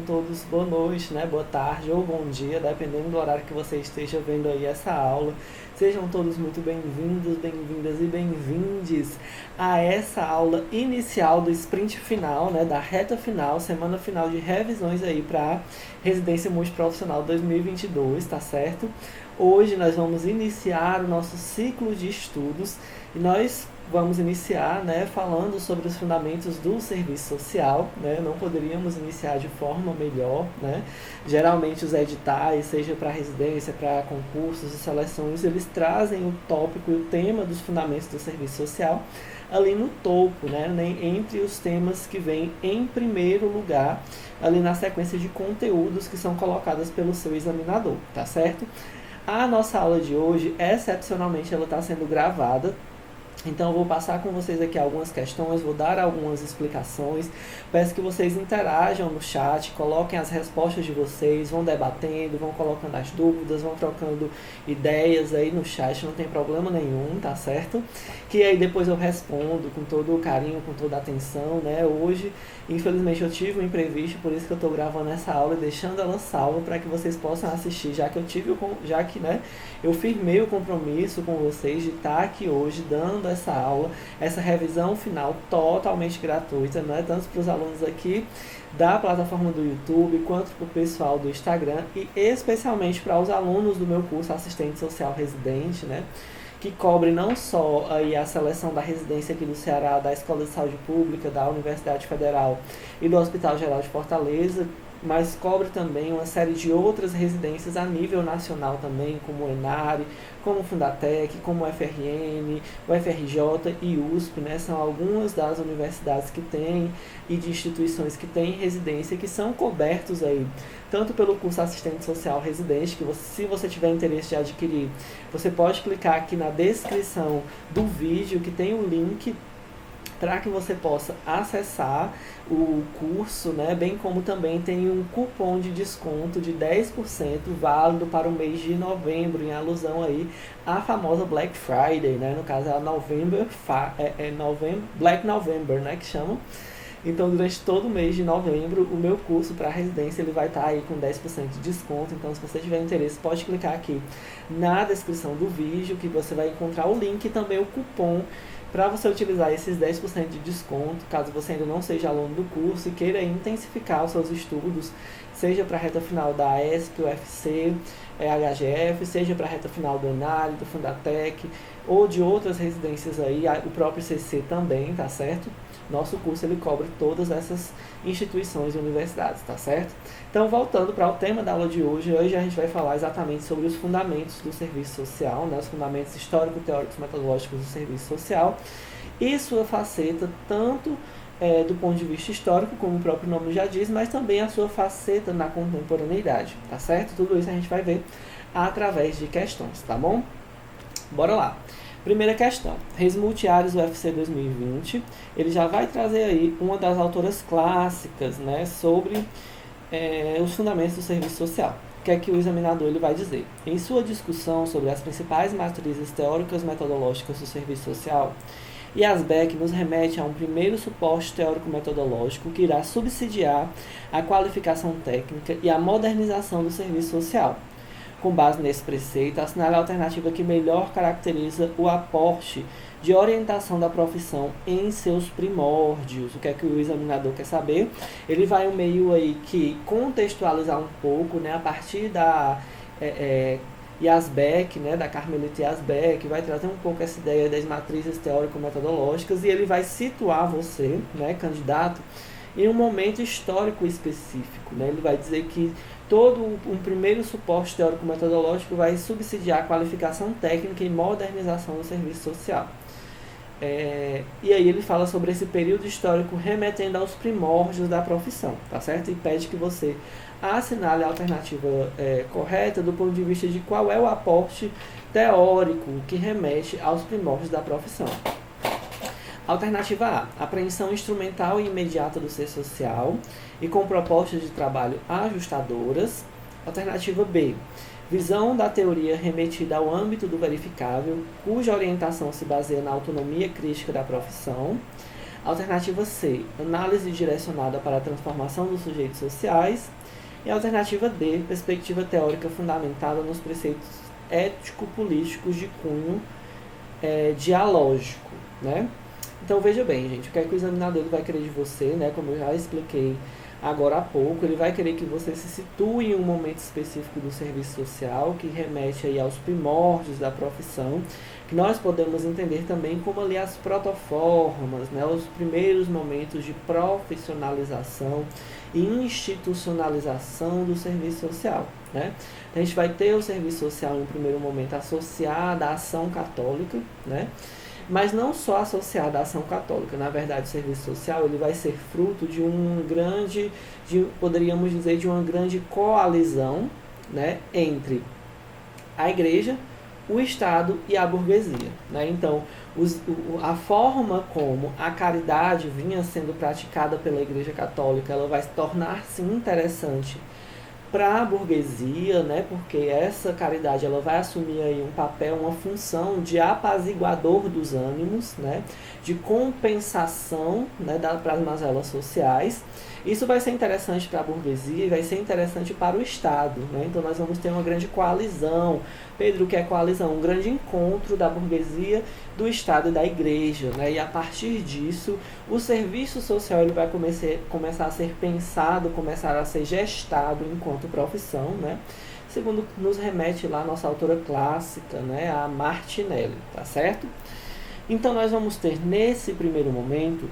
todos boa noite, né? Boa tarde ou bom dia, dependendo do horário que você esteja vendo aí essa aula. Sejam todos muito bem-vindos, bem-vindas e bem-vindes a essa aula inicial do sprint final, né? Da reta final, semana final de revisões aí para Residência Multiprofissional 2022, tá certo? Hoje nós vamos iniciar o nosso ciclo de estudos e nós vamos iniciar, né, falando sobre os fundamentos do serviço social, né? Não poderíamos iniciar de forma melhor, né? Geralmente os editais, seja para residência, para concursos e seleções, eles trazem o tópico e o tema dos fundamentos do serviço social ali no topo, né? Entre os temas que vêm em primeiro lugar, ali na sequência de conteúdos que são colocados pelo seu examinador, tá certo? A nossa aula de hoje, excepcionalmente, ela está sendo gravada. Então eu vou passar com vocês aqui algumas questões, vou dar algumas explicações, peço que vocês interajam no chat, coloquem as respostas de vocês, vão debatendo, vão colocando as dúvidas, vão trocando ideias aí no chat, não tem problema nenhum, tá certo? Que aí depois eu respondo com todo o carinho, com toda a atenção, né? Hoje, infelizmente eu tive um imprevisto, por isso que eu estou gravando essa aula e deixando ela salva para que vocês possam assistir, já que né, eu firmei o compromisso com vocês de estar aqui hoje dando essa aula, essa revisão final totalmente gratuita, né? Tanto para os alunos aqui da plataforma do YouTube, quanto para o pessoal do Instagram e especialmente para os alunos do meu curso Assistente Social Residente, né? Que cobre não só aí a seleção da residência aqui do Ceará, da Escola de Saúde Pública, da Universidade Federal e do Hospital Geral de Fortaleza, mas cobre também uma série de outras residências a nível nacional também, como o Enare, como o Fundatec, como o FRN, o FRJ e USP, né? São algumas das universidades que têm e de instituições que têm residência que são cobertos aí, tanto pelo curso Assistente Social Residente, que se você tiver interesse de adquirir, você pode clicar aqui na descrição do vídeo que tem o link para que você possa acessar o curso, né? Bem como também tem um cupom de desconto de 10% válido para o mês de novembro, em alusão aí à famosa Black Friday, né? No caso é a Black November, né? Que chamam. Então, durante todo o mês de novembro, o meu curso para residência ele vai estar aí com 10% de desconto. Então, se você tiver interesse, pode clicar aqui na descrição do vídeo, que você vai encontrar o link e também o cupom para você utilizar esses 10% de desconto, caso você ainda não seja aluno do curso e queira intensificar os seus estudos, seja para a reta final da ESP, UFC, HGF, seja para a reta final do Enare, do Fundatec, ou de outras residências aí, o próprio CC também, tá certo? Nosso curso ele cobre todas essas instituições e universidades, tá certo? Então, voltando para o tema da aula de hoje a gente vai falar exatamente sobre os fundamentos do serviço social, né? Os fundamentos histórico-teóricos metodológicos do serviço social e sua faceta tanto do ponto de vista histórico, como o próprio nome já diz, mas também a sua faceta na contemporaneidade, tá certo? Tudo isso a gente vai ver através de questões, tá bom? Bora lá! Primeira questão, Reis Multiares UFC 2020, ele já vai trazer aí uma das autoras clássicas, né, sobre os fundamentos do serviço social. O que é que o examinador ele vai dizer? Em sua discussão sobre as principais matrizes teóricas metodológicas do serviço social, Yazbek nos remete a um primeiro suporte teórico-metodológico que irá subsidiar a qualificação técnica e a modernização do serviço social. Com base nesse preceito, assinale a alternativa que melhor caracteriza o aporte de orientação da profissão em seus primórdios. O que é que o examinador quer saber? Ele vai meio aí que contextualizar um pouco, né, a partir da Yazbek, né, da Carmelita Yazbek, vai trazer um pouco essa ideia das matrizes teórico-metodológicas e ele vai situar você, né, candidato, em um momento histórico específico, né? Ele vai dizer que todo um primeiro suporte teórico-metodológico vai subsidiar a qualificação técnica e modernização do serviço social. E aí ele fala sobre esse período histórico remetendo aos primórdios da profissão, tá certo? E pede que você assinale a alternativa correta do ponto de vista de qual é o aporte teórico que remete aos primórdios da profissão. Alternativa A, apreensão instrumental e imediata do ser social e com propostas de trabalho ajustadoras. Alternativa B, visão da teoria remetida ao âmbito do verificável, cuja orientação se baseia na autonomia crítica da profissão. Alternativa C, análise direcionada para a transformação dos sujeitos sociais. E alternativa D, perspectiva teórica fundamentada nos preceitos ético-políticos de cunho dialógico, né? Então veja bem, gente, o que é que o examinador ele vai querer de você, né? Como eu já expliquei agora há pouco, ele vai querer que você se situe em um momento específico do serviço social, que remete aí aos primórdios da profissão, que nós podemos entender também como ali as protoformas, né? Os primeiros momentos de profissionalização e institucionalização do serviço social, né? A gente vai ter o serviço social em um primeiro momento associado à ação católica, né? Mas não só associado à ação católica. Na verdade, o serviço social ele vai ser fruto de poderíamos dizer, de uma grande coalizão, né, entre a igreja, o Estado e a burguesia, né? Então, a forma como a caridade vinha sendo praticada pela Igreja Católica, ela vai se tornar-se interessante para a burguesia, né? Porque essa caridade ela vai assumir aí um papel, uma função de apaziguador dos ânimos, né? De compensação, né? Para as mazelas sociais. Isso vai ser interessante para a burguesia e vai ser interessante para o Estado, né? Então nós vamos ter uma grande coalizão. Pedro, o que é coalizão? Um grande encontro da burguesia, do Estado e da Igreja, né? E a partir disso, o serviço social ele vai começar a ser pensado, começar a ser gestado enquanto profissão, né? Segundo nos remete lá a nossa autora clássica, né? A Martinelli, tá certo? Então nós vamos ter nesse primeiro momento,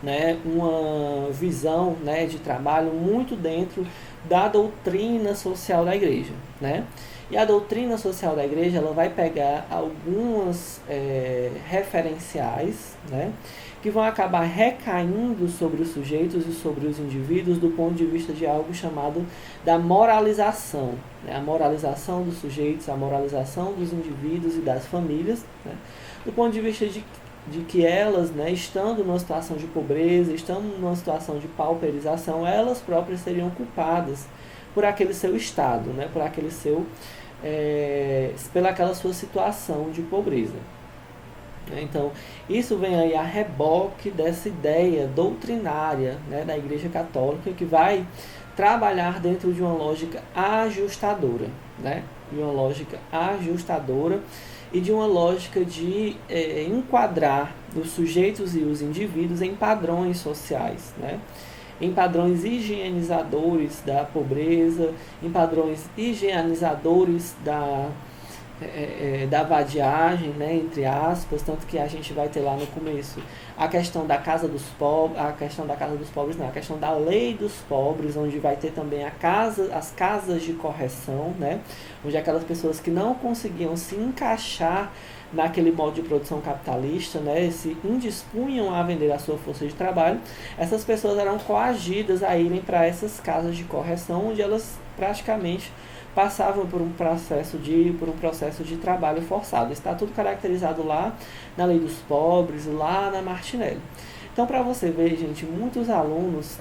né, uma visão, né, de trabalho muito dentro da doutrina social da igreja, né? E a doutrina social da igreja ela vai pegar algumas referenciais, né, que vão acabar recaindo sobre os sujeitos e sobre os indivíduos do ponto de vista de algo chamado da moralização, né? A moralização dos sujeitos, a moralização dos indivíduos e das famílias, né? Do ponto de vista de que elas, né, estando numa situação de pobreza, estando numa situação de pauperização, elas próprias seriam culpadas por aquele seu estado, né, por aquele seu, pelaquela sua situação de pobreza. Então, isso vem aí a reboque dessa ideia doutrinária, né, da Igreja Católica, que vai trabalhar dentro de uma lógica ajustadora, né, de uma lógica ajustadora e de uma lógica de enquadrar os sujeitos e os indivíduos em padrões sociais, né? Em padrões higienizadores da pobreza, em padrões higienizadores da vadiagem, né, entre aspas, tanto que a gente vai ter lá no começo a questão da casa dos pobres, a questão da lei dos pobres, onde vai ter também as casas de correção, né, onde aquelas pessoas que não conseguiam se encaixar naquele modo de produção capitalista, né, se indispunham a vender a sua força de trabalho, essas pessoas eram coagidas a irem para essas casas de correção, onde elas praticamente passavam por um processo de trabalho forçado. Está tudo caracterizado lá na Lei dos Pobres, lá na Martinelli. Então, para você ver, gente, muitos alunos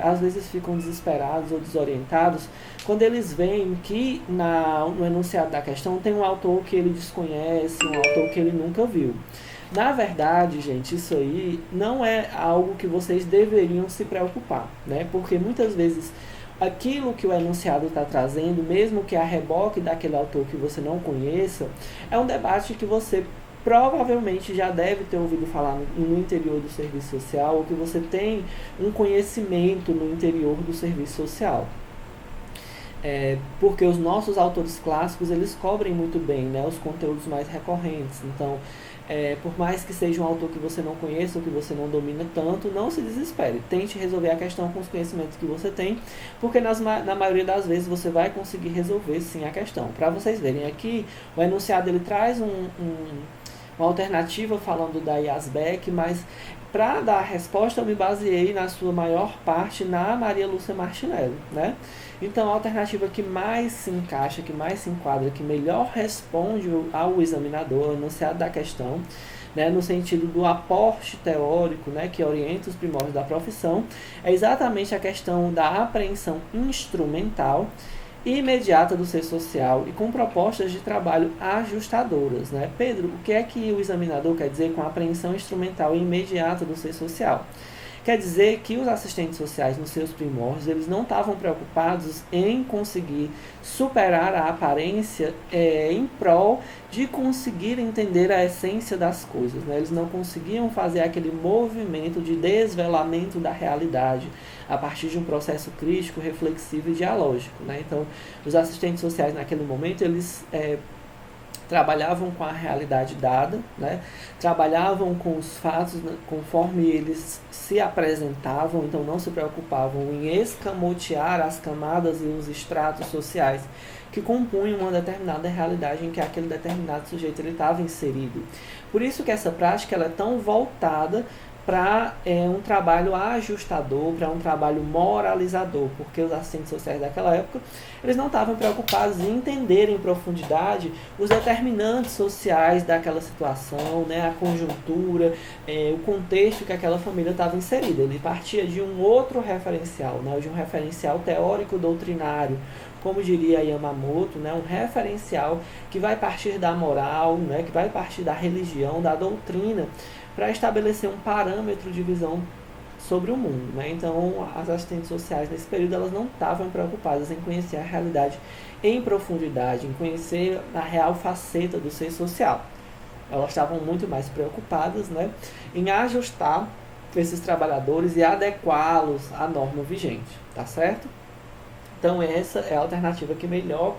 às vezes ficam desesperados ou desorientados quando eles veem que no enunciado da questão tem um autor que ele desconhece, um autor que ele nunca viu. Na verdade, gente, isso aí não é algo que vocês deveriam se preocupar, né? Porque muitas vezes aquilo que o enunciado está trazendo, mesmo que a reboque daquele autor que você não conheça, é um debate que você provavelmente já deve ter ouvido falar no interior do serviço social, ou que você tem um conhecimento no interior do serviço social. Porque os nossos autores clássicos, eles cobrem muito bem, né, os conteúdos mais recorrentes. Então, por mais que seja um autor que você não conheça ou que você não domina tanto, não se desespere. Tente resolver a questão com os conhecimentos que você tem, porque na maioria das vezes você vai conseguir resolver sim a questão. Para vocês verem aqui, o enunciado ele traz uma alternativa falando da Yazbek, mas para dar a resposta eu me baseei na sua maior parte na Maria Lúcia Martinelli, né? Então a alternativa que mais se encaixa, que mais se enquadra, que melhor responde ao examinador, ao enunciado da questão, né, no sentido do aporte teórico, né, que orienta os primórdios da profissão, é exatamente a questão da apreensão instrumental imediata do ser social e com propostas de trabalho ajustadoras, né? Pedro, o que é que o examinador quer dizer com a apreensão instrumental e imediata do ser social? Quer dizer que os assistentes sociais, nos seus primórdios, eles não estavam preocupados em conseguir superar a aparência em prol de conseguir entender a essência das coisas, né? Eles não conseguiam fazer aquele movimento de desvelamento da realidade a partir de um processo crítico, reflexivo e dialógico, né? Então, os assistentes sociais, naquele momento, eles trabalhavam com a realidade dada, né? Trabalhavam com os fatos conforme eles se apresentavam, então não se preocupavam em escamotear as camadas e os estratos sociais que compunham uma determinada realidade em que aquele determinado sujeito estava inserido. Por isso que essa prática ela é tão voltada para um trabalho ajustador, para um trabalho moralizador, porque os assistentes sociais daquela época, eles não estavam preocupados em entender em profundidade os determinantes sociais daquela situação, né, a conjuntura, o contexto que aquela família estava inserida. Ele partia de um outro referencial, né, de um referencial teórico-doutrinário, como diria Yamamoto, né, um referencial que vai partir da moral, né, que vai partir da religião, da doutrina, para estabelecer um parâmetro de visão sobre o mundo, né? Então, as assistentes sociais nesse período elas não estavam preocupadas em conhecer a realidade em profundidade, em conhecer a real faceta do ser social. Elas estavam muito mais preocupadas, né, em ajustar esses trabalhadores e adequá-los à norma vigente, tá certo? Então, essa é a alternativa que melhor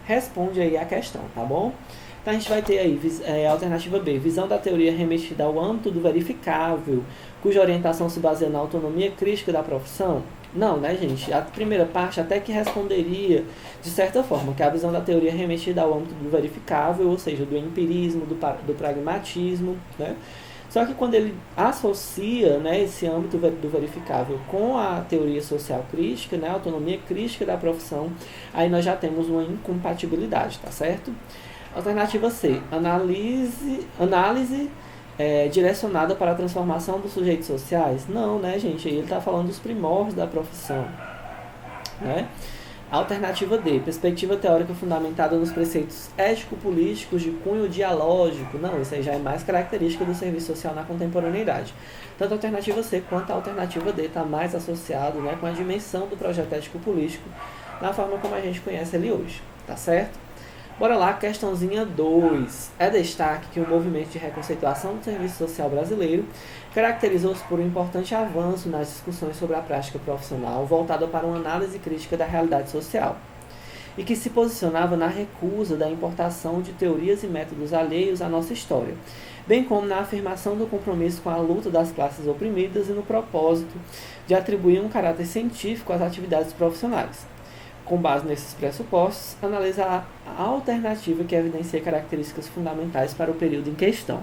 responde aí a questão, tá bom? Então, a gente vai ter aí a alternativa B, visão da teoria remetida ao âmbito do verificável, cuja orientação se baseia na autonomia crítica da profissão. Não, né, gente? A primeira parte até que responderia, de certa forma, que a visão da teoria remetida ao âmbito do verificável, ou seja, do empirismo, do pragmatismo, né? Só que quando ele associa, né, esse âmbito do verificável com a teoria social crítica, né, a autonomia crítica da profissão, aí nós já temos uma incompatibilidade, tá certo? Alternativa C, análise direcionada para a transformação dos sujeitos sociais? Não, né, gente? Ele está falando dos primórdios da profissão, né? Alternativa D, perspectiva teórica fundamentada nos preceitos ético-políticos de cunho dialógico. Não, isso aí já é mais característica do serviço social na contemporaneidade. Tanto a alternativa C quanto a alternativa D está mais associado, né, com a dimensão do projeto ético-político na forma como a gente conhece ele hoje, tá certo? Bora lá, questãozinha 2. É destaque que o movimento de reconceituação do serviço social brasileiro caracterizou-se por um importante avanço nas discussões sobre a prática profissional voltada para uma análise crítica da realidade social e que se posicionava na recusa da importação de teorias e métodos alheios à nossa história, bem como na afirmação do compromisso com a luta das classes oprimidas e no propósito de atribuir um caráter científico às atividades profissionais. Com base nesses pressupostos, analisa a alternativa que evidencia características fundamentais para o período em questão.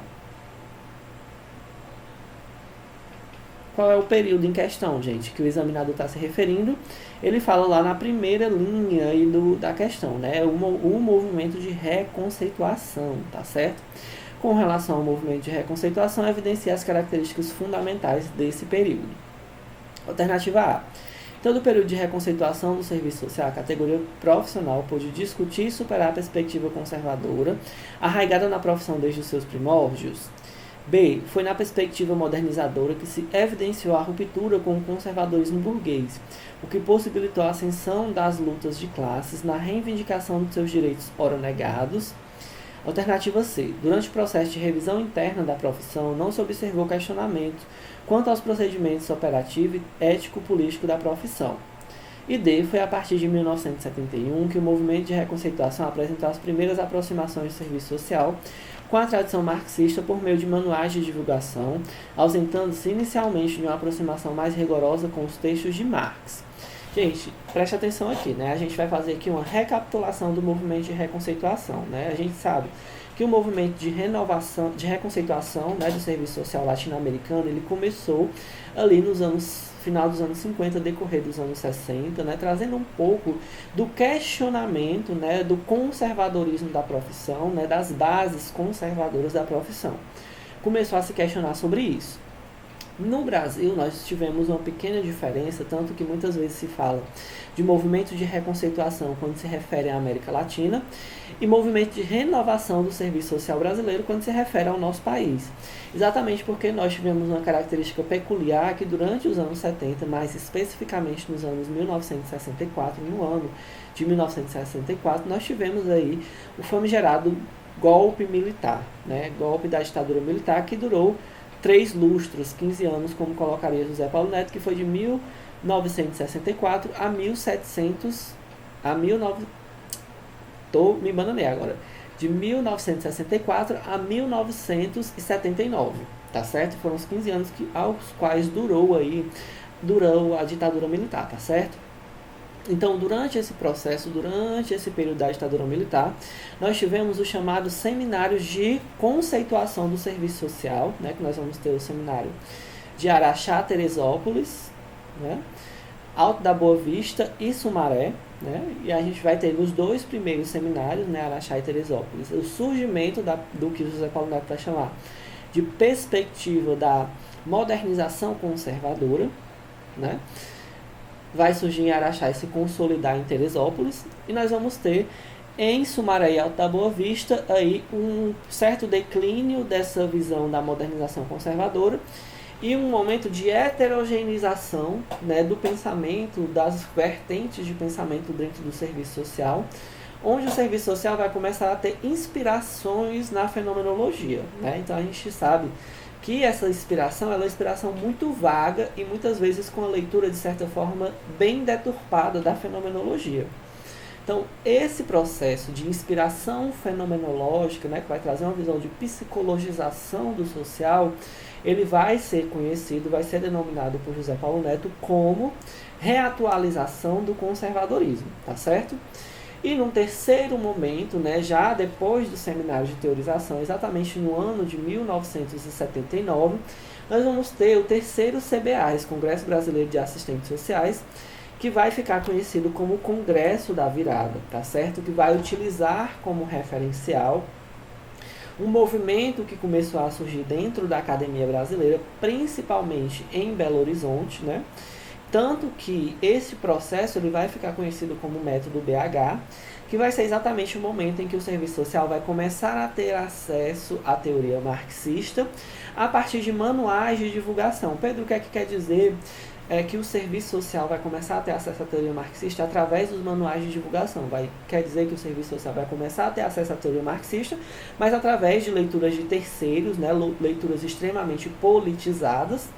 Qual é o período em questão, gente, que o examinador está se referindo? Ele fala lá na primeira linha aí da questão, né? O movimento de reconceituação, tá certo? Com relação ao movimento de reconceituação, evidencia as características fundamentais desse período. Alternativa A. Todo o período de reconceituação do serviço social, a categoria profissional pôde discutir e superar a perspectiva conservadora, arraigada na profissão desde os seus primórdios. B. Foi na perspectiva modernizadora que se evidenciou a ruptura com o conservadorismo burguês, o que possibilitou a ascensão das lutas de classes na reivindicação dos seus direitos ora negados. Alternativa C. Durante o processo de revisão interna da profissão, não se observou questionamento quanto aos procedimentos operativo e ético-político da profissão. E D. Foi a partir de 1971 que o movimento de reconceituação apresentou as primeiras aproximações do serviço social com a tradição marxista por meio de manuais de divulgação, ausentando-se inicialmente de uma aproximação mais rigorosa com os textos de Marx. Gente, preste atenção aqui, né? A gente vai fazer aqui uma recapitulação do movimento de reconceituação, né? A gente sabe que o movimento de renovação, de reconceituação, né, do serviço social latino-americano, ele começou ali final dos anos 50, decorrer dos anos 60, né, trazendo um pouco do questionamento, né, do conservadorismo da profissão, né, das bases conservadoras da profissão. Começou a se questionar sobre isso. No Brasil, nós tivemos uma pequena diferença, tanto que muitas vezes se fala de movimento de reconceituação quando se refere à América Latina e movimento de renovação do serviço social brasileiro quando se refere ao nosso país. Exatamente porque nós tivemos uma característica peculiar que durante os anos 70, mais especificamente nos anos 1964, no ano de 1964, nós tivemos aí o famigerado golpe militar, né? Golpe da ditadura militar que durou 3 lustros, 15 anos, como colocaria José Paulo Neto, que foi de 1964 a 1700, a 19... Tô me bananei agora. De 1964 a 1979, tá certo? Foram os 15 anos aos quais durou a ditadura militar, tá certo? Então, durante esse processo, durante esse período da ditadura militar, nós tivemos os chamados seminários de conceituação do serviço social, né, que nós vamos ter o seminário de Araxá, Teresópolis, né, Alto da Boa Vista e Sumaré, né, e a gente vai ter nos 2 primeiros seminários, né, Araxá e Teresópolis, o surgimento do que José Paulo Neto vai chamar de perspectiva da modernização conservadora, né, vai surgir em Araxá e se consolidar em Teresópolis, e nós vamos ter em Sumaré e Alto da Boa Vista aí um certo declínio dessa visão da modernização conservadora e um momento de heterogeneização, né, do pensamento, das vertentes de pensamento dentro do serviço social, onde o serviço social vai começar a ter inspirações na fenomenologia, né? Então a gente sabe que essa inspiração é uma inspiração muito vaga e muitas vezes com a leitura, de certa forma, bem deturpada da fenomenologia. Então, esse processo de inspiração fenomenológica, né, que vai trazer uma visão de psicologização do social, ele vai ser conhecido, vai ser denominado por José Paulo Neto como reatualização do conservadorismo, tá certo? E num terceiro momento, né, já depois do seminário de teorização, exatamente no ano de 1979, nós vamos ter o terceiro CBA, Congresso Brasileiro de Assistentes Sociais, que vai ficar conhecido como Congresso da Virada, tá certo? Que vai utilizar como referencial um movimento que começou a surgir dentro da academia brasileira, principalmente em Belo Horizonte, né? Tanto que esse processo ele vai ficar conhecido como método BH, que vai ser exatamente o momento em que o serviço social vai começar a ter acesso à teoria marxista a partir de manuais de divulgação. Pedro, o que é que quer dizer que o serviço social vai começar a ter acesso à teoria marxista através dos manuais de divulgação? Quer dizer que o serviço social vai começar a ter acesso à teoria marxista, mas através de leituras de terceiros, né, leituras extremamente politizadas,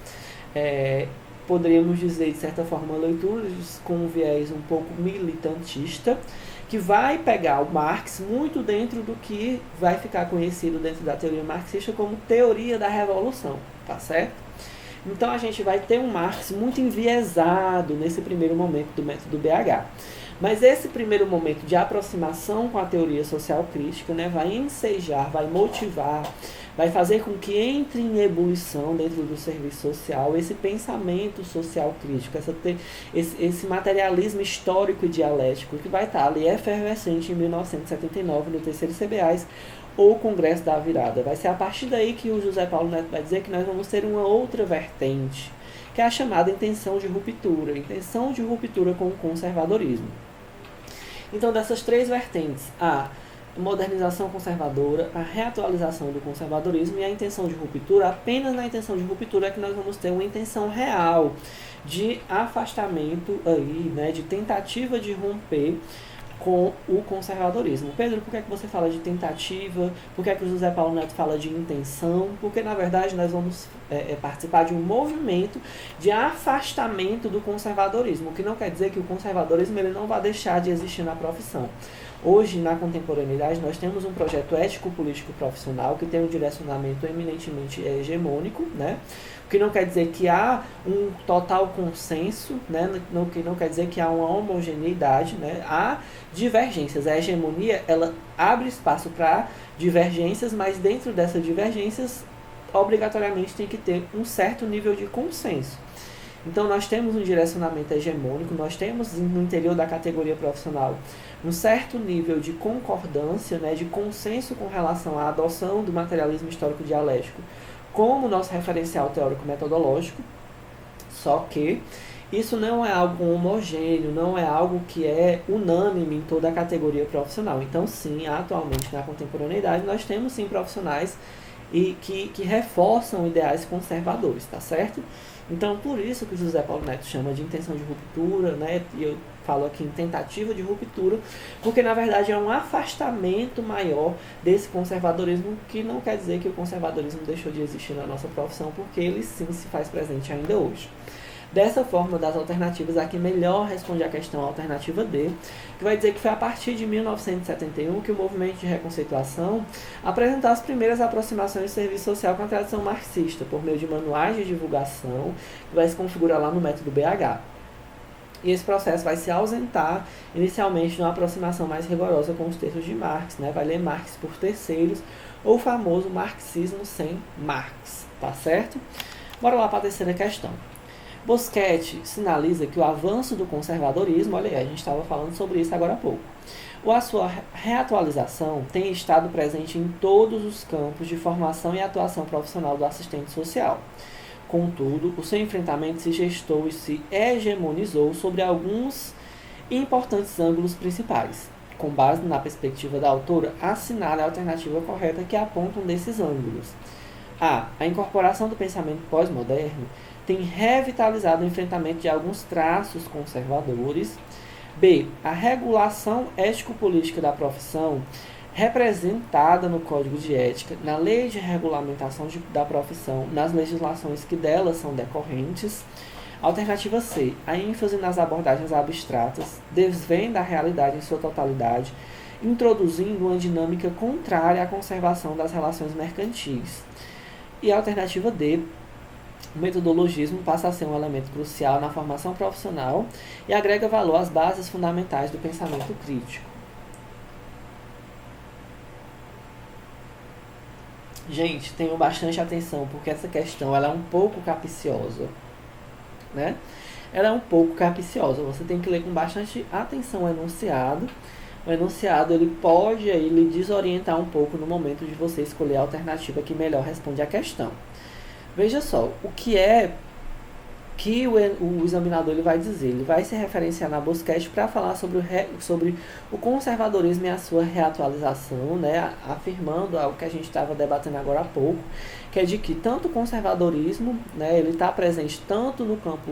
poderíamos dizer, de certa forma, leituras com um viés um pouco militantista, que vai pegar o Marx muito dentro do que vai ficar conhecido dentro da teoria marxista como teoria da revolução, tá certo? Então a gente vai ter um Marx muito enviesado nesse primeiro momento do método BH. Mas esse primeiro momento de aproximação com a teoria social crítica, né, vai ensejar, vai motivar, vai fazer com que entre em ebulição dentro do serviço social esse pensamento social crítico, esse materialismo histórico e dialético que vai estar ali efervescente em 1979 no terceiro CBAs, ou Congresso da Virada. Vai ser a partir daí que o José Paulo Neto vai dizer que nós vamos ter uma outra vertente, que é a chamada intenção de ruptura com o conservadorismo. Então, dessas 3 vertentes, a modernização conservadora, a reatualização do conservadorismo e a intenção de ruptura, apenas na intenção de ruptura é que nós vamos ter uma intenção real de afastamento aí, né, de tentativa de romper com o conservadorismo. Pedro, por que você fala de tentativa? Por que o José Paulo Neto fala de intenção? Porque, na verdade, nós vamos participar de um movimento de afastamento do conservadorismo, o que não quer dizer que o conservadorismo ele não vai deixar de existir na profissão. Hoje, na contemporaneidade, nós temos um projeto ético-político profissional que tem um direcionamento eminentemente hegemônico, né? O que não quer dizer que há um total consenso, né? O que não quer dizer que há uma homogeneidade, né? Há divergências. A hegemonia, ela abre espaço para divergências, mas dentro dessas divergências, obrigatoriamente tem que ter um certo nível de consenso. Então, nós temos um direcionamento hegemônico, nós temos no interior da categoria profissional um certo nível de concordância, né, de consenso com relação à adoção do materialismo histórico dialético como nosso referencial teórico-metodológico, só que isso não é algo homogêneo, não é algo que é unânime em toda a categoria profissional. Então, sim, atualmente na contemporaneidade, nós temos sim profissionais que reforçam ideais conservadores, tá certo? Então, por isso que o José Paulo Neto chama de intenção de ruptura, né? E eu falo aqui em tentativa de ruptura, porque na verdade é um afastamento maior desse conservadorismo, que não quer dizer que o conservadorismo deixou de existir na nossa profissão, porque ele sim se faz presente ainda hoje. Dessa forma, das alternativas, a que melhor responde a questão a alternativa D, que vai dizer que foi a partir de 1971 que o movimento de reconceituação apresentou as primeiras aproximações do serviço social com a tradição marxista, por meio de manuais de divulgação, que vai se configurar lá no método BH. E esse processo vai se ausentar inicialmente numa aproximação mais rigorosa com os textos de Marx, né? Vai ler Marx por terceiros, ou o famoso marxismo sem Marx, tá certo? Bora lá para a terceira questão. Boschetti sinaliza que o avanço do conservadorismo, olha aí, a gente estava falando sobre isso agora há pouco, ou a sua reatualização tem estado presente em todos os campos de formação e atuação profissional do assistente social. Contudo, o seu enfrentamento se gestou e se hegemonizou sobre alguns importantes ângulos principais. Com base na perspectiva da autora, assinale a alternativa correta que aponta um desses ângulos. A incorporação do pensamento pós-moderno tem revitalizado o enfrentamento de alguns traços conservadores. B. A regulação ético-política da profissão, representada no Código de Ética, na Lei de Regulamentação da Profissão, nas legislações que delas são decorrentes. Alternativa C. A ênfase nas abordagens abstratas desvenda a realidade em sua totalidade, introduzindo uma dinâmica contrária à conservação das relações mercantis. E a alternativa D. O metodologismo passa a ser um elemento crucial na formação profissional e agrega valor às bases fundamentais do pensamento crítico. Gente, tenham bastante atenção, porque essa questão ela é um pouco capciosa, né? Ela é um pouco capciosa, você tem que ler com bastante atenção o enunciado. O enunciado ele pode aí, lhe desorientar um pouco no momento de você escolher a alternativa que melhor responde à questão. Veja só, o que é que o examinador ele vai dizer? Ele vai se referenciar na Boschetti para falar sobre o conservadorismo e a sua reatualização, né? Afirmando algo que a gente estava debatendo agora há pouco, que é de que tanto o conservadorismo, né, ele está presente tanto no campo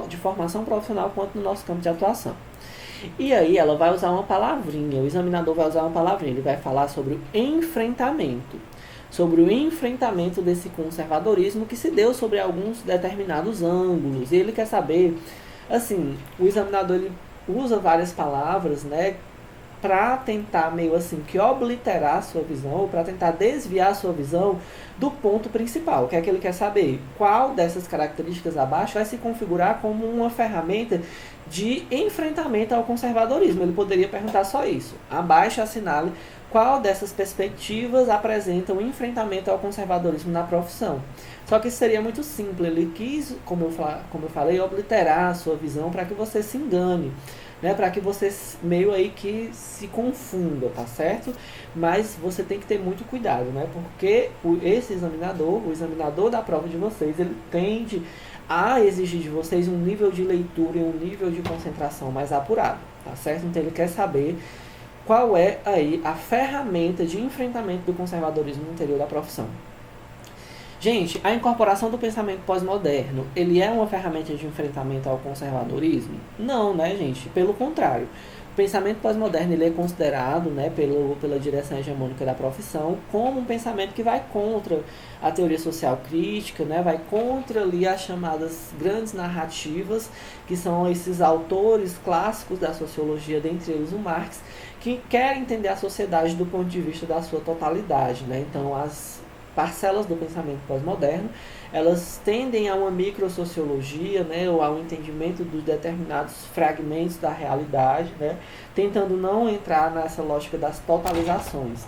de formação profissional quanto no nosso campo de atuação. E aí ela vai usar uma palavrinha, o examinador vai usar uma palavrinha, ele vai falar sobre o enfrentamento. Sobre o enfrentamento desse conservadorismo que se deu sobre alguns determinados ângulos. E ele quer saber, assim, o examinador ele usa várias palavras, né, para tentar meio assim que obliterar a sua visão, ou para tentar desviar a sua visão do ponto principal. O que é que ele quer saber? Qual dessas características abaixo vai se configurar como uma ferramenta de enfrentamento ao conservadorismo? Ele poderia perguntar só isso. Abaixo assinale qual dessas perspectivas apresenta o enfrentamento ao conservadorismo na profissão. Só que isso seria muito simples. Ele quis, como eu falei, obliterar a sua visão para que você se engane, né? Para que você meio aí que se confunda, tá certo? Mas você tem que ter muito cuidado, né? Porque esse examinador, o examinador da prova de vocês, ele tende a exigir de vocês um nível de leitura e um nível de concentração mais apurado, tá certo? Então ele quer saber qual é aí a ferramenta de enfrentamento do conservadorismo no interior da profissão. Gente, a incorporação do pensamento pós-moderno, ele é uma ferramenta de enfrentamento ao conservadorismo? Não, né, gente? Pelo contrário. O pensamento pós-moderno ele é considerado, né, pela direção hegemônica da profissão como um pensamento que vai contra a teoria social crítica, né, vai contra ali as chamadas grandes narrativas, que são esses autores clássicos da sociologia, dentre eles o Marx, que querem entender a sociedade do ponto de vista da sua totalidade, né? Então, as parcelas do pensamento pós-moderno, elas tendem a uma microsociologia, né, ou ao entendimento dos determinados fragmentos da realidade, né, tentando não entrar nessa lógica das totalizações.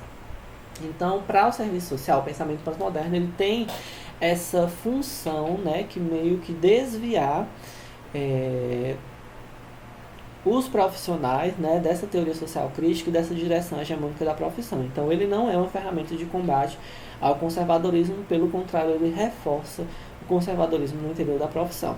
Então, para o serviço social, o pensamento pós-moderno ele tem essa função, né, que meio que desviar os profissionais, né, dessa teoria social crítica e dessa direção hegemônica da profissão. Então, ele não é uma ferramenta de combate ao conservadorismo, pelo contrário, ele reforça o conservadorismo no interior da profissão.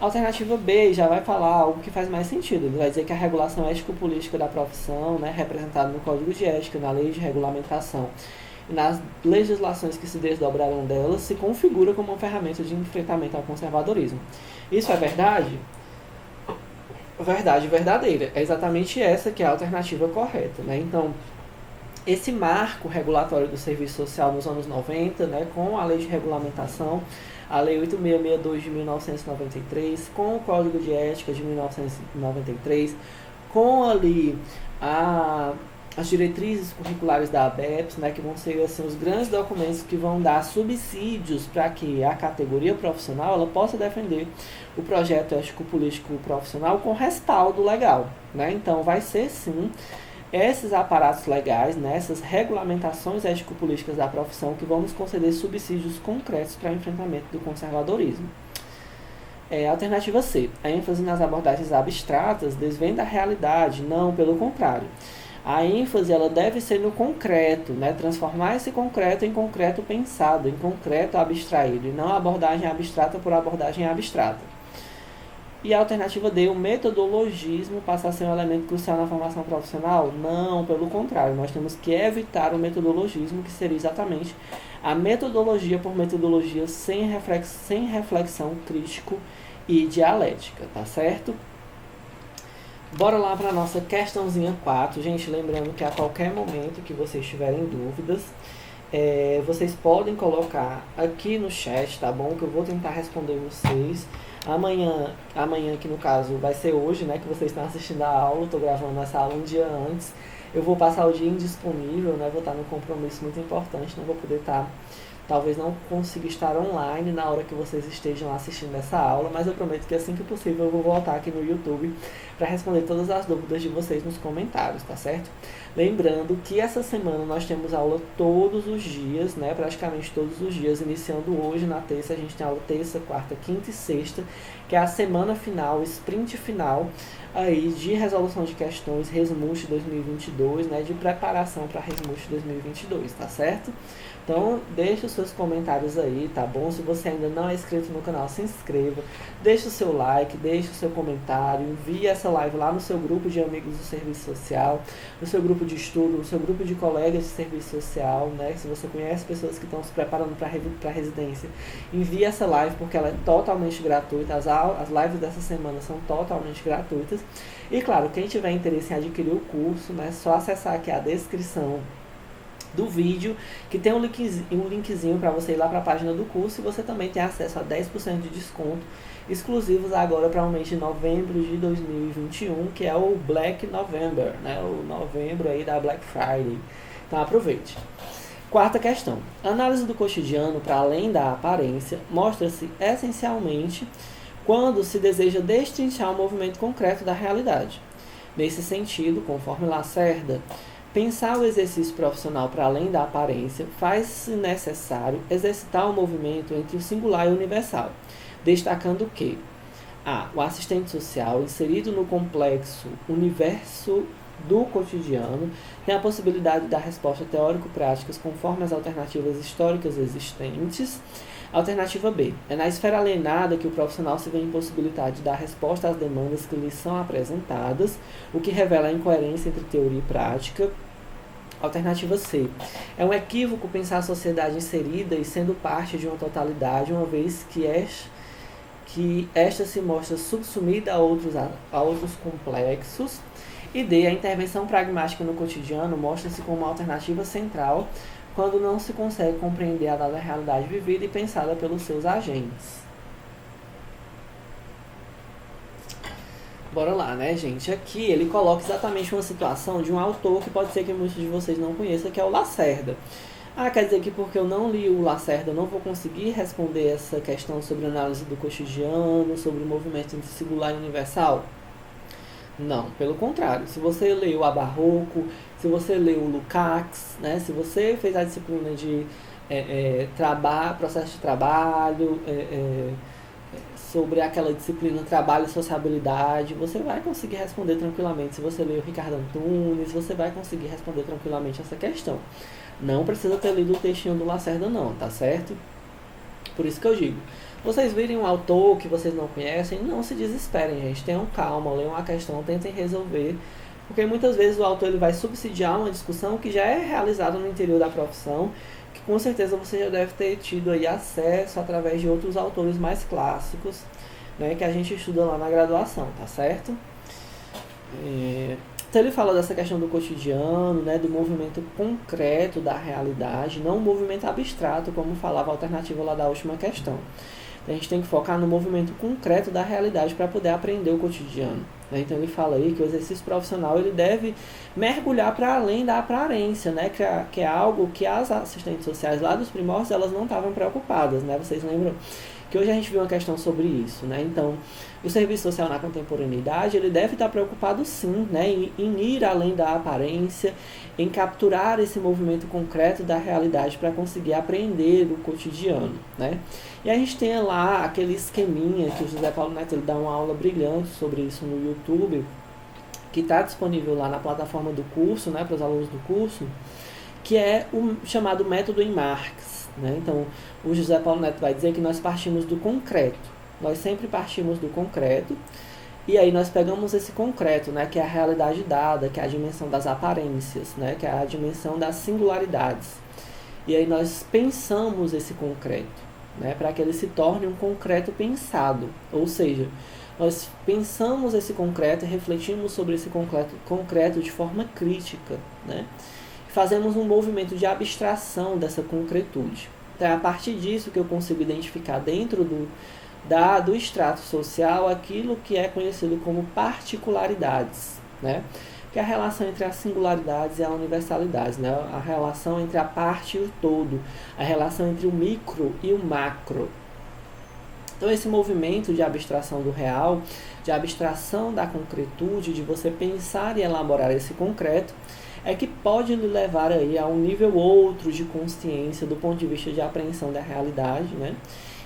A alternativa B já vai falar algo que faz mais sentido. Ele vai dizer que a regulação ético-política da profissão, né, representada no Código de Ética, na Lei de Regulamentação e nas legislações que se desdobrarão delas, se configura como uma ferramenta de enfrentamento ao conservadorismo. Isso é verdade? Verdade verdadeira. É exatamente essa que é a alternativa correta, né? Então, esse marco regulatório do serviço social nos anos 90, né, com a Lei de Regulamentação, a Lei 8662 de 1993, com o Código de Ética de 1993, com ali as diretrizes curriculares da ABEPS, né, que vão ser assim, os grandes documentos que vão dar subsídios para que a categoria profissional ela possa defender o projeto ético-político profissional com respaldo legal, né? Então, vai ser sim esses aparatos legais, né, essas regulamentações ético-políticas da profissão que vão nos conceder subsídios concretos para o enfrentamento do conservadorismo. Alternativa C. A ênfase nas abordagens abstratas desvenda a realidade. Não, pelo contrário. A ênfase ela deve ser no concreto, né, transformar esse concreto em concreto pensado, em concreto abstraído, e não a abordagem abstrata por abordagem abstrata. E a alternativa D, o metodologismo passa a ser um elemento crucial na formação profissional? Não, pelo contrário, nós temos que evitar o metodologismo, que seria exatamente a metodologia por metodologia sem reflexão crítico e dialética, tá certo? Bora lá para a nossa questãozinha 4. Gente, lembrando que a qualquer momento que vocês tiverem dúvidas, vocês podem colocar aqui no chat, tá bom? Que eu vou tentar responder vocês. Amanhã que no caso vai ser hoje, né, que vocês estão assistindo a aula, estou gravando essa aula um dia antes. Eu vou passar o dia indisponível, né, vou estar num compromisso muito importante, não vou poder estar, talvez não consiga estar online na hora que vocês estejam assistindo essa aula, mas eu prometo que assim que possível eu vou voltar aqui no YouTube para responder todas as dúvidas de vocês nos comentários, tá certo? Lembrando que essa semana nós temos aula todos os dias, né? Praticamente todos os dias, iniciando hoje na terça, a gente tem aula terça, quarta, quinta e sexta, que é a semana final, sprint final aí de resolução de questões Resmust 2022, né? De preparação para Resmust 2022, tá certo? Então, deixe os seus comentários aí, tá bom? Se você ainda não é inscrito no canal, se inscreva, deixe o seu like, deixe o seu comentário, envie essa live lá no seu grupo de amigos do serviço social, no seu grupo de estudo, no seu grupo de colegas de serviço social, né? Se você conhece pessoas que estão se preparando para residência, envie essa live porque ela é totalmente gratuita, as lives dessa semana são totalmente gratuitas. E claro, quem tiver interesse em adquirir o curso, né, é só acessar aqui a descrição do vídeo, que tem um linkzinho para você ir lá para a página do curso, e você também tem acesso a 10% de desconto exclusivos agora para o mês de novembro de 2021, que é o Black November, né? O novembro aí da Black Friday. Então aproveite. Quarta questão. A análise do cotidiano para além da aparência mostra-se essencialmente quando se deseja destrinchar o movimento concreto da realidade. Nesse sentido, conforme Lacerda, pensar o exercício profissional para além da aparência faz-se necessário exercitar o movimento entre o singular e o universal, destacando que o assistente social, inserido no complexo universo do cotidiano, tem a possibilidade de dar respostas teórico-práticas conforme as alternativas históricas existentes. Alternativa B. É na esfera alienada que o profissional se vê impossibilitado de dar resposta às demandas que lhe são apresentadas, o que revela a incoerência entre teoria e prática. Alternativa C. É um equívoco pensar a sociedade inserida e sendo parte de uma totalidade, uma vez que esta se mostra subsumida a outros complexos. E D. A intervenção pragmática no cotidiano mostra-se como uma alternativa central quando não se consegue compreender a dada realidade vivida e pensada pelos seus agentes. Bora lá, né, gente? Aqui ele coloca exatamente uma situação de um autor que pode ser que muitos de vocês não conheçam, que é o Lacerda. Quer dizer que porque eu não li o Lacerda, eu não vou conseguir responder essa questão sobre análise do cotidiano, sobre o movimento entre singular e universal? Não, pelo contrário. Se você leu a Barroco, se você leu o Lukács, né, se você fez a disciplina de processo de trabalho, sobre aquela disciplina trabalho e sociabilidade, você vai conseguir responder tranquilamente. Se você ler o Ricardo Antunes, você vai conseguir responder tranquilamente essa questão. Não precisa ter lido o textinho do Lacerda não, tá certo? Por isso que eu digo, vocês virem um autor que vocês não conhecem, não se desesperem, gente. Tenham calma, leiam a questão, tentem resolver. Porque muitas vezes o autor ele vai subsidiar uma discussão que já é realizada no interior da profissão, que com certeza você já deve ter tido aí acesso através de outros autores mais clássicos, né, que a gente estuda lá na graduação, tá certo? Então ele fala dessa questão do cotidiano, né, do movimento concreto da realidade, não um movimento abstrato, como falava a alternativa lá da última questão. A gente tem que focar no movimento concreto da realidade para poder aprender o cotidiano. Né? Então ele fala aí que o exercício profissional ele deve mergulhar para além da aparência, né? Que é algo que as assistentes sociais lá dos primórdios elas não estavam preocupadas. Né? Vocês lembram que hoje a gente viu uma questão sobre isso. Né? Então, o serviço social na contemporaneidade ele deve estar preocupado sim, né? em ir além da aparência, em capturar esse movimento concreto da realidade para conseguir aprender o cotidiano. Né? E a gente tem lá aquele esqueminha que o José Paulo Neto ele dá uma aula brilhante sobre isso no YouTube, que está disponível lá na plataforma do curso, né, para os alunos do curso, que é o chamado método em Marx. Né? Então, o José Paulo Neto vai dizer que nós partimos do concreto. Nós sempre partimos do concreto, e aí nós pegamos esse concreto, né, que é a realidade dada, que é a dimensão das aparências, né, que é a dimensão das singularidades. E aí nós pensamos esse concreto, né, para que ele se torne um concreto pensado. Ou seja, nós pensamos esse concreto e refletimos sobre esse concreto de forma crítica. Né? Fazemos um movimento de abstração dessa concretude. Então, é a partir disso que eu consigo identificar dentro do extrato social aquilo que é conhecido como particularidades. Né? Que é a relação entre as singularidades e a universalidade, né? A relação entre a parte e o todo, a relação entre o micro e o macro. Então, esse movimento de abstração do real, de abstração da concretude, de você pensar e elaborar esse concreto, é que pode lhe levar aí a um nível outro de consciência do ponto de vista de apreensão da realidade, né?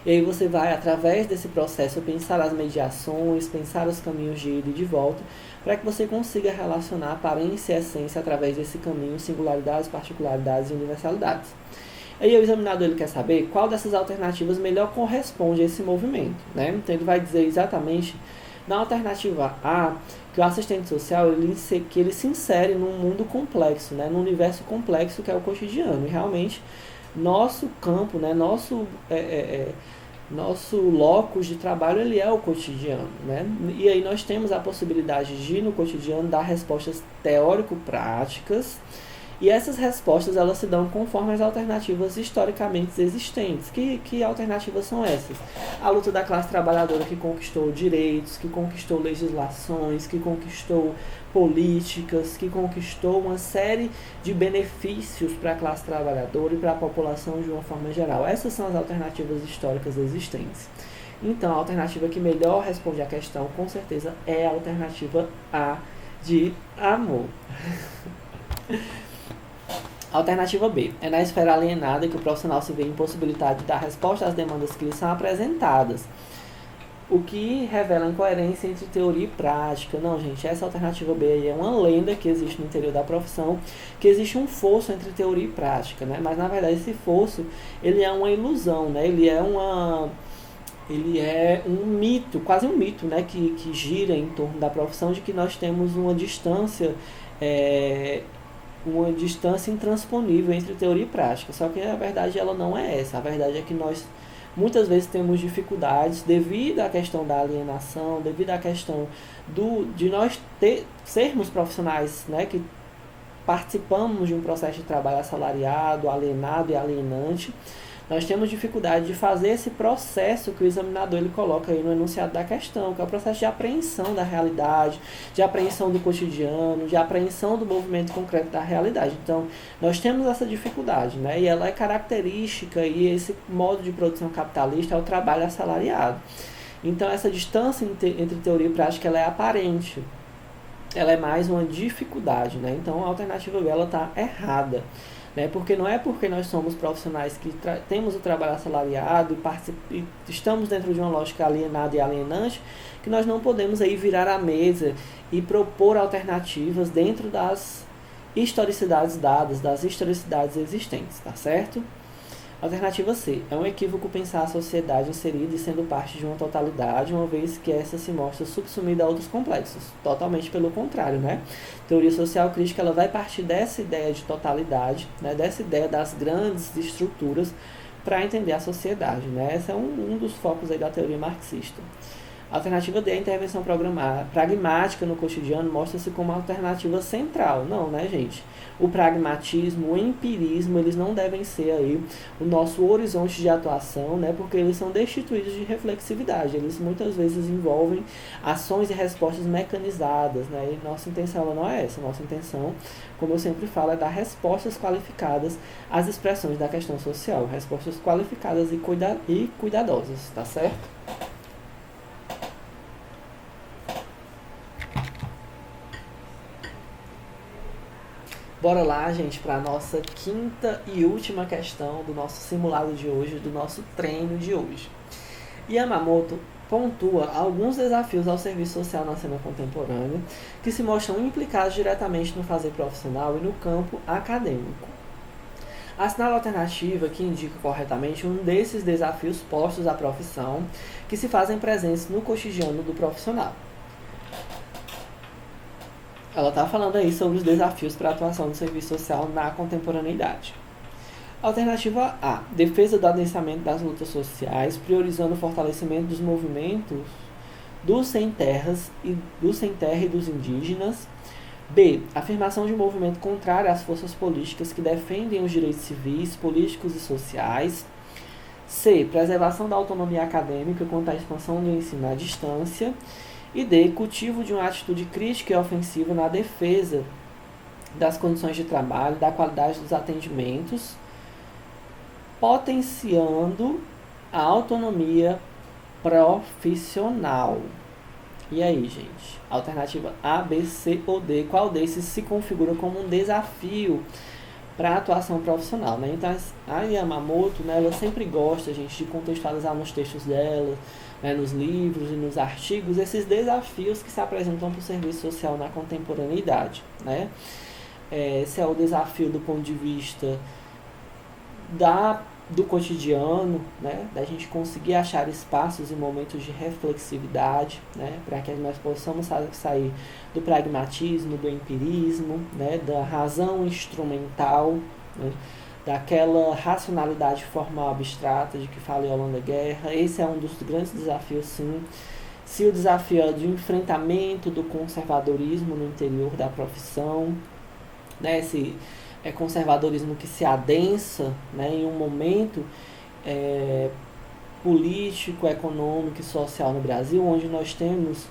E aí você vai, através desse processo, pensar as mediações, pensar os caminhos de ida e de volta, para que você consiga relacionar aparência e essência através desse caminho, singularidades, particularidades e universalidades. Aí o examinador ele quer saber qual dessas alternativas melhor corresponde a esse movimento. Né? Então ele vai dizer exatamente, na alternativa A, que o assistente social ele se insere num mundo complexo, né? Num universo complexo que é o cotidiano. E realmente, nosso campo, né? Nosso locus de trabalho ele é o cotidiano, né? E aí nós temos a possibilidade de, no cotidiano, dar respostas teórico-práticas, e essas respostas elas se dão conforme as alternativas historicamente existentes. Que alternativas são essas? A luta da classe trabalhadora que conquistou direitos, que conquistou legislações, que conquistou políticas, que conquistou uma série de benefícios para a classe trabalhadora e para a população de uma forma geral. Essas são as alternativas históricas existentes. Então, a alternativa que melhor responde à questão, com certeza, é a alternativa A, de amor. Alternativa B. É na esfera alienada que o profissional se vê impossibilitado de dar resposta às demandas que lhe são apresentadas, o que revela incoerência entre teoria e prática. Não, gente, essa alternativa B aí é uma lenda que existe no interior da profissão, que existe um fosso entre teoria e prática, né? Mas, na verdade, esse fosso, ele é uma ilusão, né? Ele é um mito, quase um mito, né? Que gira em torno da profissão, de que nós temos uma distância intransponível entre teoria e prática. Só que a verdade ela não é essa. A verdade é que nós muitas vezes temos dificuldades devido à questão da alienação, devido à questão de nós sermos profissionais, né, que participamos de um processo de trabalho assalariado, alienado e alienante. Nós temos dificuldade de fazer esse processo que o examinador ele coloca aí no enunciado da questão, que é o processo de apreensão da realidade, de apreensão do cotidiano, de apreensão do movimento concreto da realidade. Então, nós temos essa dificuldade, né? E ela é característica, e esse modo de produção capitalista é o trabalho assalariado. Então, essa distância entre teoria e prática ela é aparente. Ela é mais uma dificuldade, né? Então, a alternativa B está errada. né? Porque não é porque nós somos profissionais que temos o trabalho assalariado e estamos dentro de uma lógica alienada e alienante que nós não podemos aí virar a mesa e propor alternativas dentro das historicidades dadas, das historicidades existentes, tá certo? Alternativa C. É um equívoco pensar a sociedade inserida e sendo parte de uma totalidade, uma vez que essa se mostra subsumida a outros complexos. Totalmente pelo contrário, né? Teoria social crítica ela vai partir dessa ideia de totalidade, né? Dessa ideia das grandes estruturas para entender a sociedade, né? Esse é um dos focos aí da teoria marxista. Alternativa D, a intervenção pragmática no cotidiano mostra-se como uma alternativa central. Não, né, gente? O pragmatismo, o empirismo, eles não devem ser aí o nosso horizonte de atuação, né? Porque eles são destituídos de reflexividade. Eles muitas vezes envolvem ações e respostas mecanizadas, né? E nossa intenção ela não é essa. Nossa intenção, como eu sempre falo, é dar respostas qualificadas às expressões da questão social. Respostas qualificadas e cuidadosas, tá certo? Bora lá, gente, para a nossa quinta e última questão do nosso simulado de hoje, do nosso treino de hoje. Yamamoto pontua alguns desafios ao serviço social na cena contemporânea que se mostram implicados diretamente no fazer profissional e no campo acadêmico. Assinala a alternativa que indica corretamente um desses desafios postos à profissão que se fazem presentes no cotidiano do profissional. Ela está falando aí sobre os desafios para a atuação do serviço social na contemporaneidade. Alternativa A. Defesa do adensamento das lutas sociais, priorizando o fortalecimento dos movimentos dos sem-terra e dos indígenas. B. Afirmação de um movimento contrário às forças políticas que defendem os direitos civis, políticos e sociais. C. Preservação da autonomia acadêmica quanto à expansão do ensino à distância. E D. Cultivo de uma atitude crítica e ofensiva na defesa das condições de trabalho, da qualidade dos atendimentos, potenciando a autonomia profissional. E aí, gente? Alternativa A, B, C ou D. Qual desses se configura como um desafio para a atuação profissional, né? Então, a Yamamoto, né, ela sempre gosta, gente, de contextualizar nos textos dela, né, nos livros e nos artigos, esses desafios que se apresentam para o serviço social na contemporaneidade, né? Esse é o desafio do ponto de vista do cotidiano, né, da gente conseguir achar espaços e momentos de reflexividade, né, para que nós possamos sair do pragmatismo, do empirismo, né, da razão instrumental, né, daquela racionalidade formal abstrata de que fala Yolanda Guerra. Esse é um dos grandes desafios, sim. Se o desafio é de enfrentamento do conservadorismo no interior da profissão, né, esse conservadorismo que se adensa, né, em um momento político, econômico e social no Brasil, onde nós temos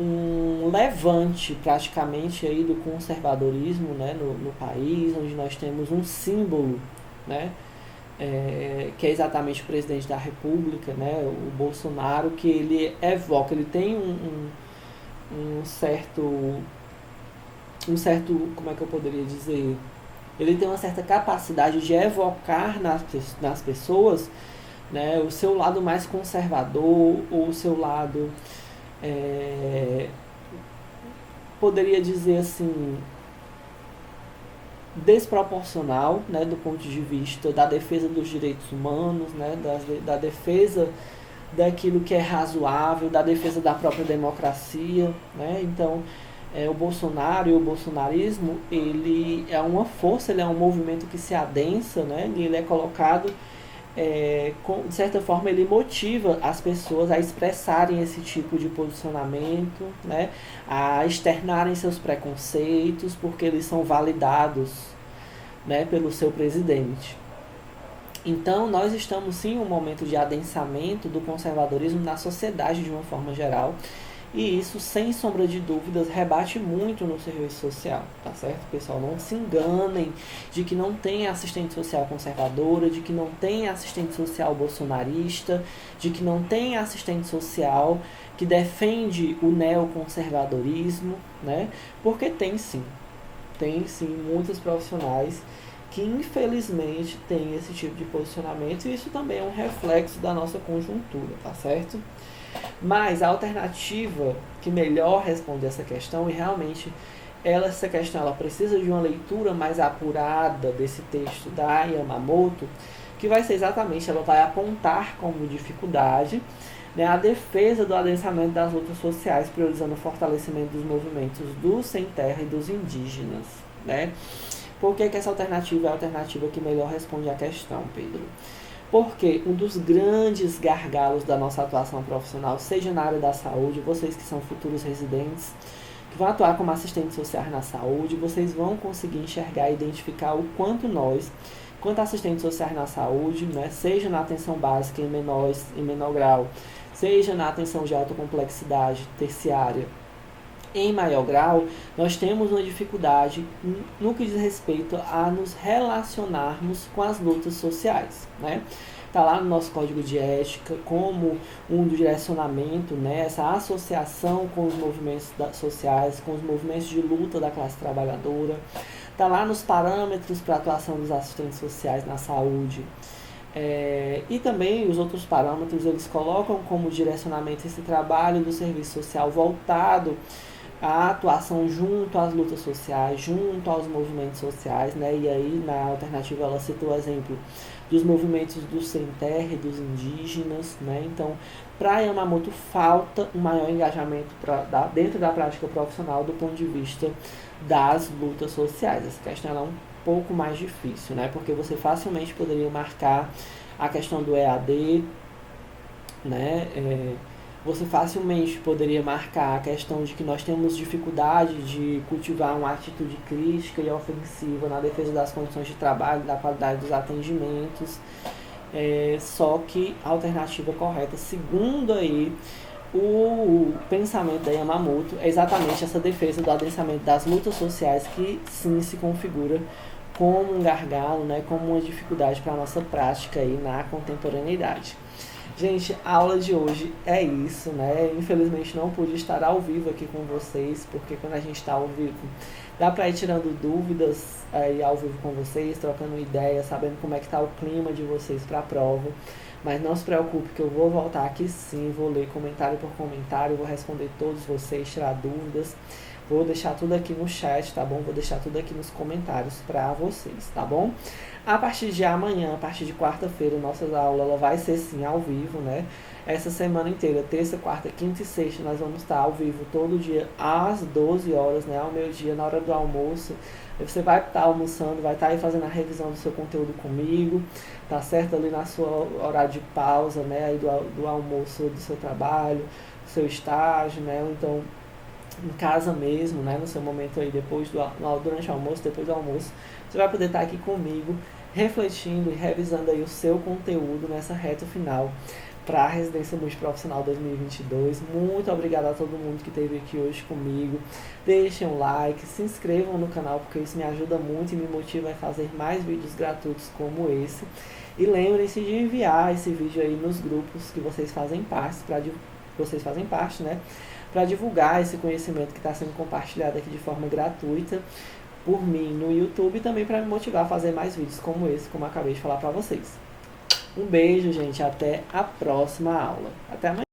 um levante praticamente aí do conservadorismo, né, no país, onde nós temos um símbolo, né, que é exatamente o presidente da República, né, o Bolsonaro, que ele evoca, ele tem um certo, como é que eu poderia dizer, ele tem uma certa capacidade de evocar nas pessoas, né, o seu lado mais conservador, ou o seu lado, poderia dizer assim, desproporcional, né, do ponto de vista da defesa dos direitos humanos, né, da defesa daquilo que é razoável, da defesa da própria democracia, né? Então, o Bolsonaro e o bolsonarismo, ele é uma força, ele é um movimento que se adensa, né? E ele é colocado, de certa forma, ele motiva as pessoas a expressarem esse tipo de posicionamento, né? A externarem seus preconceitos, porque eles são validados, né, pelo seu presidente. Então, nós estamos sim em um momento de adensamento do conservadorismo na sociedade de uma forma geral, e isso, sem sombra de dúvidas, rebate muito no serviço social, tá certo, pessoal? Não se enganem de que não tem assistente social conservadora, de que não tem assistente social bolsonarista, de que não tem assistente social que defende o neoconservadorismo, né? Porque tem sim muitos profissionais que infelizmente tem esse tipo de posicionamento, e isso também é um reflexo da nossa conjuntura, tá certo? Mas a alternativa que melhor responde essa questão, e realmente essa questão ela precisa de uma leitura mais apurada desse texto da Yamamoto, que vai ser exatamente, ela vai apontar como dificuldade, né, a defesa do adensamento das lutas sociais, priorizando o fortalecimento dos movimentos dos sem terra e dos indígenas. Né? Por que essa alternativa é a alternativa que melhor responde à questão, Pedro? Porque um dos grandes gargalos da nossa atuação profissional, seja na área da saúde, vocês que são futuros residentes, que vão atuar como assistentes sociais na saúde, vocês vão conseguir enxergar e identificar o quanto nós, quanto assistentes sociais na saúde, né, seja na atenção básica em menor grau, seja na atenção de alta complexidade terciária, em maior grau, nós temos uma dificuldade no que diz respeito a nos relacionarmos com as lutas sociais, né? Está lá no nosso código de ética como um do direcionamento, né? Essa associação com os movimentos sociais, com os movimentos de luta da classe trabalhadora. Está lá nos parâmetros para a atuação dos assistentes sociais na saúde. E também os outros parâmetros, eles colocam como direcionamento esse trabalho do serviço social voltado à atuação junto às lutas sociais, junto aos movimentos sociais, né? E aí na alternativa ela cita o exemplo dos movimentos dos sem terra e dos indígenas, né? Então, para Yamamoto falta um maior engajamento dentro da prática profissional do ponto de vista das lutas sociais. Essa questão ela é um pouco mais difícil, né? Porque você facilmente poderia marcar a questão do EAD, né? Você facilmente poderia marcar a questão de que nós temos dificuldade de cultivar uma atitude crítica e ofensiva na defesa das condições de trabalho, da qualidade dos atendimentos. Só que a alternativa correta, segundo aí o pensamento da Yamamoto, é exatamente essa defesa do adensamento das lutas sociais, que sim se configura como um gargalo, né, como uma dificuldade para a nossa prática aí na contemporaneidade. Gente, a aula de hoje é isso, né? Infelizmente não pude estar ao vivo aqui com vocês, porque quando a gente está ao vivo, dá para ir tirando dúvidas aí ao vivo com vocês, trocando ideias, sabendo como é que tá o clima de vocês para a prova. Mas não se preocupe que eu vou voltar aqui sim, vou ler comentário por comentário, vou responder todos vocês, tirar dúvidas. Vou deixar tudo aqui no chat, tá bom? Vou deixar tudo aqui nos comentários para vocês, tá bom? A partir de amanhã, a partir de quarta-feira, nossa aula ela vai ser sim ao vivo, né? Essa semana inteira, terça, quarta, quinta e sexta, nós vamos estar ao vivo todo dia às 12 horas, né? Ao meio-dia, na hora do almoço. Você vai estar almoçando, vai estar aí fazendo a revisão do seu conteúdo comigo, tá certo? Ali na sua horário de pausa, né? Aí do almoço do seu trabalho, do seu estágio, né? Então, em casa mesmo, né, no seu momento aí durante o almoço, depois do almoço, você vai poder estar aqui comigo, refletindo e revisando aí o seu conteúdo nessa reta final para a Residência Multiprofissional 2022. Muito obrigada a todo mundo que esteve aqui hoje comigo. Deixem um like, se inscrevam no canal, porque isso me ajuda muito e me motiva a fazer mais vídeos gratuitos como esse. E lembrem-se de enviar esse vídeo aí nos grupos que vocês fazem parte, né? Para divulgar esse conhecimento que está sendo compartilhado aqui de forma gratuita por mim no YouTube, e também para me motivar a fazer mais vídeos como esse, como eu acabei de falar para vocês. Um beijo, gente, até a próxima aula. Até amanhã.